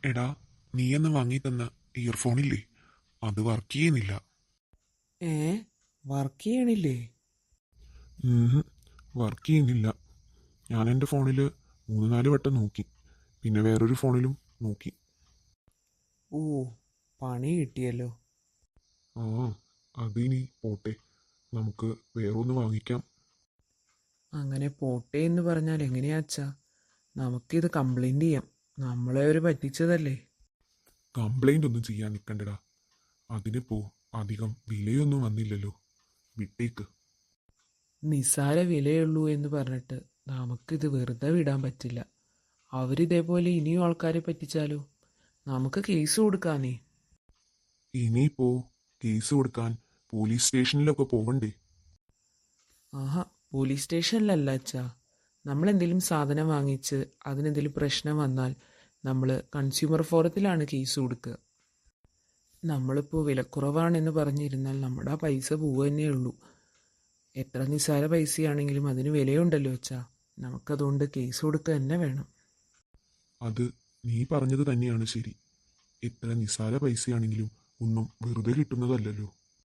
എടാ, നീ എന്ന് വാങ്ങി തന്ന ഇയർഫോണില്ലേ, അത് വർക്ക് ചെയ്യുന്നില്ല. ഏ വർക്ക് ചെയ്യണില്ലേ? വർക്ക് ചെയ്യുന്നില്ല. ഞാൻ എൻ്റെ ഫോണിൽ 3-4 വട്ടം നോക്കി, പിന്നെ വേറൊരു ഫോണിലും നോക്കി. ഓ, പണി കിട്ടിയല്ലോ. ആ, അതിനി പോട്ടെ, നമുക്ക് വേറൊന്ന് വാങ്ങിക്കാം. അങ്ങനെ പോട്ടെ എന്ന് പറഞ്ഞാൽ എങ്ങനെയാച്ചാ? നമുക്കിത് കംപ്ലൈൻറ്റ് ചെയ്യാം. നമ്മളെ ഒരു പറ്റിച്ചതല്ലേ. കംപ്ലൈൻ്റ് ഒന്നും ചെയ്യാൻ നിൽക്കണ്ടടാ, അതിനിപ്പോൾ അധികം വിലയൊന്നും വന്നില്ലല്ലോ, വിട്ടേക്ക്. നിസ്സാര വിലയുള്ളൂ എന്ന് പറഞ്ഞിട്ട് നമുക്കിത് വെറുതെ വിടാൻ പറ്റില്ല. അവരിതേപോലെ ഇനിയും ആൾക്കാരെ പറ്റിച്ചാലോ? നമുക്ക് കേസ് കൊടുക്കാന്നേ. ഇനിയിപ്പോൾ കേസ് കൊടുക്കാൻ പോലീസ് സ്റ്റേഷനിലൊക്കെ പോവണ്ടേ? ആഹാ, പോലീസ് സ്റ്റേഷനിലല്ല അച്ഛാ. നമ്മളെന്തെങ്കിലും സാധനം വാങ്ങിച്ച് അതിനെന്തെങ്കിലും പ്രശ്നം വന്നാൽ നമ്മൾ കൺസ്യൂമർ ഫോറത്തിലാണ് കേസ് കൊടുക്കുക. നമ്മളിപ്പോൾ വിലക്കുറവാണെന്ന് പറഞ്ഞിരുന്നാൽ നമ്മുടെ ആ പൈസ പോവുക തന്നെയുള്ളൂ. എത്ര നിസ്സാര പൈസയാണെങ്കിലും അതിന് വിലയുണ്ടല്ലോ അച്ഛാ. നമുക്കതുകൊണ്ട് കേസ് കൊടുക്കുക തന്നെ വേണം. അത് നീ പറഞ്ഞത് തന്നെയാണ് ശരി. എത്ര നിസ്സാര പൈസയാണെങ്കിലും ഒന്നും വെറുതെ കിട്ടുന്നതല്ലല്ലോ.